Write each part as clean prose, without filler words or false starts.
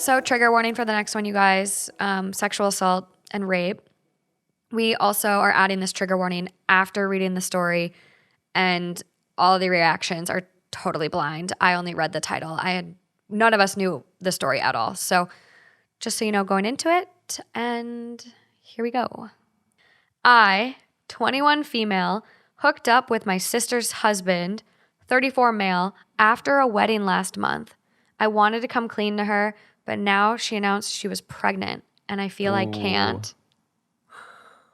Also, trigger warning for the next one, you guys, sexual assault and rape. We also are adding this trigger warning after reading the story, and all of the reactions are totally blind. I only read the title. None of us knew the story at all. So just so you know, going into it, and here we go. I, 21 female, hooked up with my sister's husband, 34 male, after a wedding last month. I wanted to come clean to her, but now she announced she was pregnant, and I feel I can't.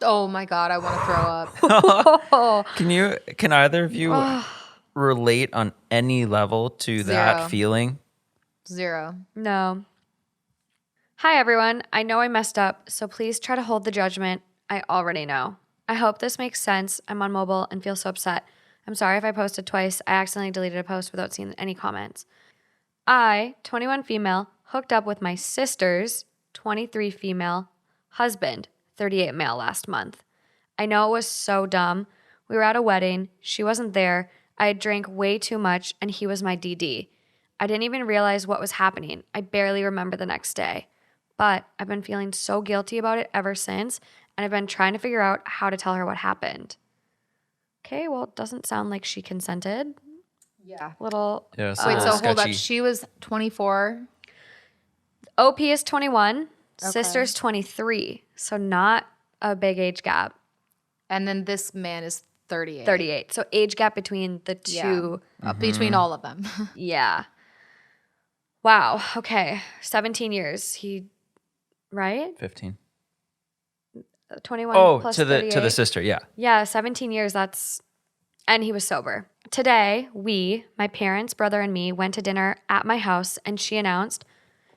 Oh my God, I want to throw up. Can either of you relate on any level to that feeling? 0. No. Hi, everyone. I know I messed up, so please try to hold the judgment. I already know. I hope this makes sense. I'm on mobile and feel so upset. I'm sorry if I posted twice. I accidentally deleted a post without seeing any comments. I, 21 female, hooked up with my sister's 23 female husband, 38 male last month. I know it was so dumb. We were at a wedding. She wasn't there. I had drank way too much, and he was my DD. I didn't even realize what was happening. I barely remember the next day. But I've been feeling so guilty about it ever since, and I've been trying to figure out how to tell her what happened. Okay, well, it doesn't sound like she consented. Yeah. Little. Yeah, Wait, so sketchy. hold up. She was 24. OP is 21. Okay. Sister's 23. So not a big age gap. And then this man is 38. 38. So age gap between the two. Yeah. Between all of them. Yeah. Wow. Okay. 17 years. Right? 15. 21 plus to 38. the sister, yeah. Yeah, 17 years, and he was sober. Today, my parents, brother, and me went to dinner at my house, and she announced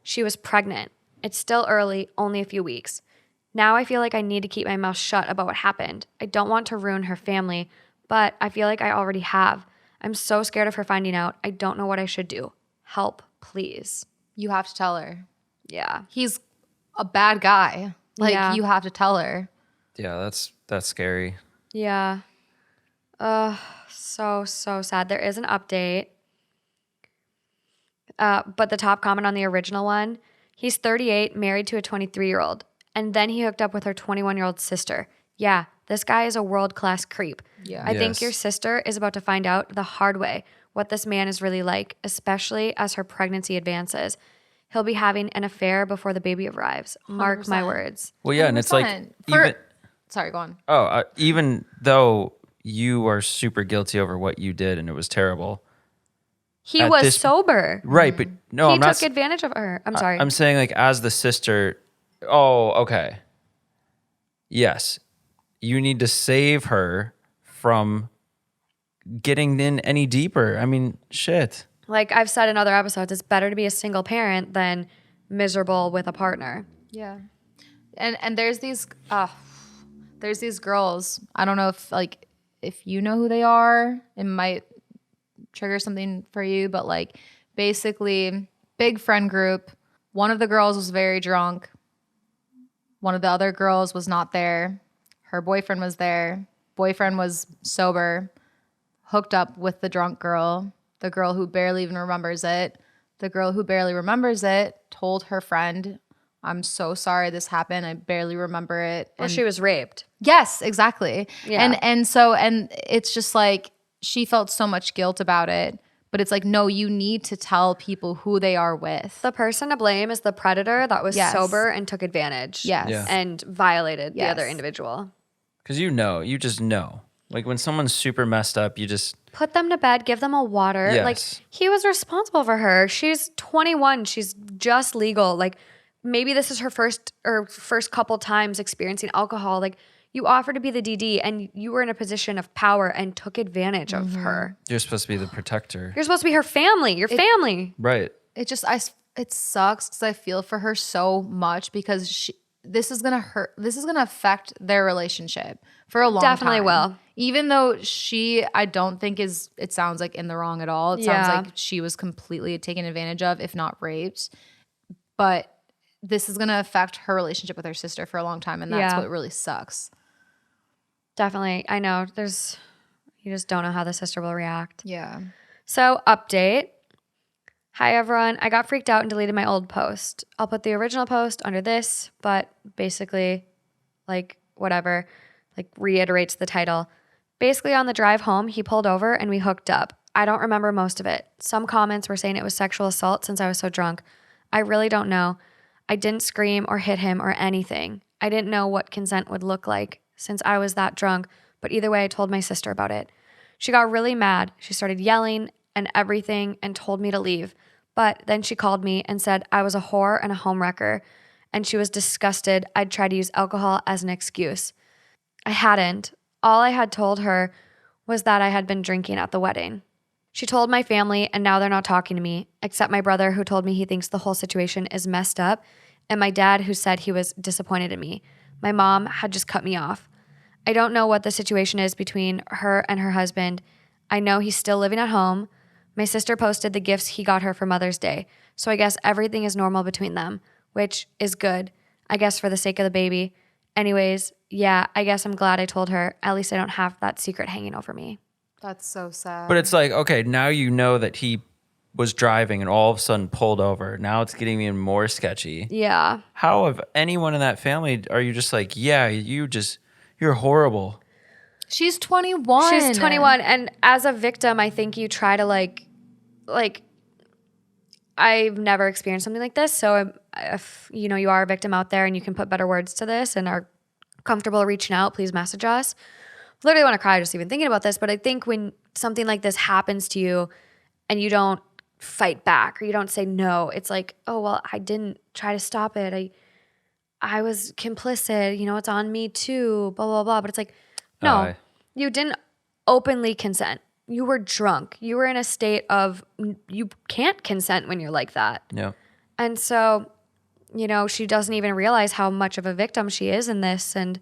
she was pregnant. It's still early, only a few weeks. Now I feel like I need to keep my mouth shut about what happened. I don't want to ruin her family, but I feel like I already have. I'm so scared of her finding out. I don't know what I should do. Help, please. You have to tell her. Yeah. He's a bad guy. You have to tell her. Yeah, that's scary. Yeah. So sad. There is an update. But the top comment on the original one, he's 38, married to a 23-year-old. And then he hooked up with her 21-year-old sister. Yeah, this guy is a world-class creep. Yeah. I think your sister is about to find out the hard way what this man is really like, especially as her pregnancy advances. He'll be having an affair before the baby arrives. Mark 100%. my words. Well, yeah, and it's like Sorry, go on. Even though you are super guilty over what you did and it was terrible. He was sober. Right, but no, he took advantage of her. I'm sorry. I'm saying like as the sister, okay. Yes. You need to save her from getting in any deeper. I mean, shit. Like I've said in other episodes, it's better to be a single parent than miserable with a partner. Yeah. And there's these girls. I don't know if you know who they are, it might trigger something for you, but basically big friend group. One of the girls was very drunk. One of the other girls was not there. Her boyfriend was there. Boyfriend was sober, hooked up with the drunk girl. The girl who barely even remembers it. The girl who barely remembers it told her friend, I'm so sorry this happened. I barely remember it. Well, she was raped. Yes, exactly. Yeah. And it's just like she felt so much guilt about it. But it's like, no, you need to tell people who they are with. The person to blame is the predator that was sober and took advantage. Yes. Yeah. And violated the other individual. Because you just know. Like when someone's super messed up, you just put them to bed, give them a water. Yes. Like he was responsible for her. She's 21. She's just legal. Like maybe this is her first couple times experiencing alcohol. Like you offered to be the DD and you were in a position of power and took advantage of her. You're supposed to be the protector. You're supposed to be her family. Your family. Right. It sucks because I feel for her so much because this is gonna hurt. This is gonna affect their relationship for a long time. Definitely will. Even though I don't think it sounds like in the wrong at all. It sounds like she was completely taken advantage of, if not raped. But this is gonna affect her relationship with her sister for a long time, and that's what really sucks. Definitely. I know. You just don't know how the sister will react. Yeah. So, update. Hi, everyone. I got freaked out and deleted my old post. I'll put the original post under this, but basically, like, whatever, like, reiterates the title. Basically, on the drive home, he pulled over and we hooked up. I don't remember most of it. Some comments were saying it was sexual assault since I was so drunk. I really don't know. I didn't scream or hit him or anything. I didn't know what consent would look like since I was that drunk, but either way, I told my sister about it. She got really mad. She started yelling and everything and told me to leave. But then she called me and said I was a whore and a homewrecker, and she was disgusted I'd tried to use alcohol as an excuse. I hadn't. All I had told her was that I had been drinking at the wedding. She told my family, and now they're not talking to me, except my brother, who told me he thinks the whole situation is messed up, and my dad, who said he was disappointed in me. My mom had just cut me off. I don't know what the situation is between her and her husband. I know he's still living at home. My sister posted the gifts he got her for Mother's Day, so I guess everything is normal between them, which is good, I guess for the sake of the baby. Anyways, yeah, I guess I'm glad I told her. At least I don't have that secret hanging over me. That's so sad. But it's like, okay, now you know that he was driving and all of a sudden pulled over. Now it's getting even more sketchy. Yeah. How, of anyone in that family, are you just like, yeah, you're horrible? She's 21. She's 21, and as a victim, I think you try to like I've never experienced something like this, so if you know you are a victim out there and you can put better words to this and are comfortable reaching out, please message us. Literally want to cry just even thinking about this, but I think when something like this happens to you and you don't fight back or you don't say no, it's like, oh well, I didn't try to stop it. I was complicit, you know, it's on me too, blah blah blah. But it's like, no, you didn't openly consent. You were drunk. You were in a state of, you can't consent when you're like that. Yeah. And so, you know, she doesn't even realize how much of a victim she is in this. And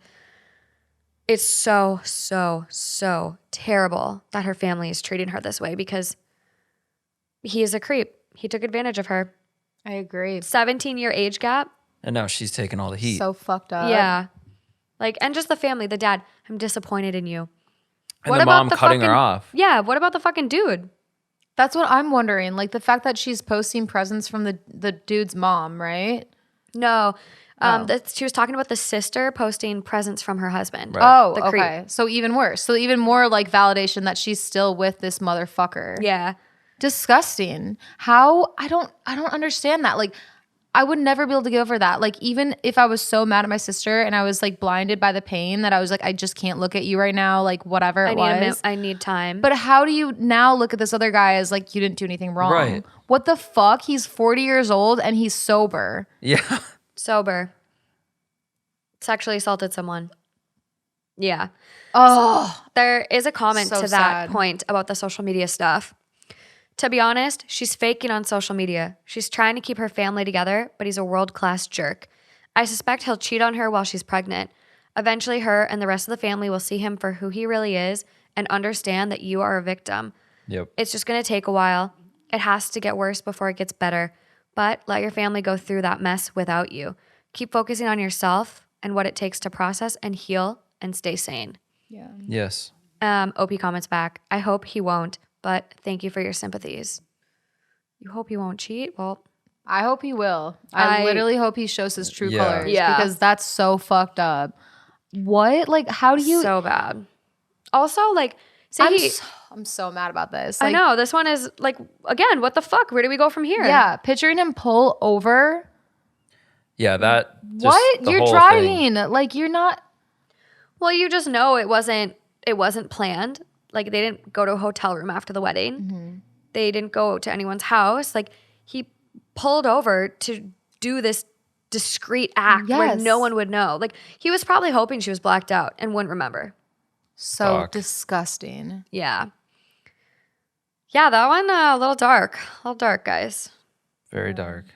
it's so, so, so terrible that her family is treating her this way because he is a creep. He took advantage of her. I agree. 17-year age gap. And now she's taking all the heat. So fucked up. Yeah. Like, and just the family, the dad, I'm disappointed in you. And what the mom cutting her off. Yeah. What about the fucking dude? That's what I'm wondering. Like the fact that she's posting presents from the dude's mom, right? No. She was talking about the sister posting presents from her husband. Right. Oh, The creep. okay. So even worse. So even more like validation that she's still with this motherfucker. Yeah. Disgusting. How? I don't understand that. Like I would never be able to get over that. Like even if I was so mad at my sister and I was like blinded by the pain that I was like, I just can't look at you right now. Like whatever it was. I need time. But how do you now look at this other guy as like you didn't do anything wrong? Right. What the fuck? He's 40 years old and he's sober. Yeah. Sober. Sexually assaulted someone. Yeah. Oh, There is a comment So to that sad. point about the social media stuff. To be honest, she's faking on social media. She's trying to keep her family together, but he's a world-class jerk. I suspect he'll cheat on her while she's pregnant. Eventually, her and the rest of the family will see him for who he really is and understand that you are a victim. Yep. It's just going to take a while. It has to get worse before it gets better. But let your family go through that mess without you. Keep focusing on yourself and what it takes to process and heal and stay sane. yeah. Yes. OP comments back, I hope he won't, but thank you for your sympathies. You hope he won't cheat? Well, I hope he will. I literally hope he shows his true colors. Yeah. Because that's so fucked up. What? Like, how do you? so bad. Also, like, say I'm so mad about this. I Like, know, this one is like, again, what the fuck? Where do we go from here? yeah, picturing him pull over. Yeah, that. Just What? the You're whole driving. thing. Like, you're not. Well, you just know it wasn't planned. Like, they didn't go to a hotel room after the wedding. They didn't go to anyone's house. Like, he pulled over to do this discreet act where Yes. no one would know. Like, he was probably hoping she was blacked out and wouldn't remember. So Fuck. disgusting. Yeah. Yeah, that one a little dark. A little dark, guys. Very dark.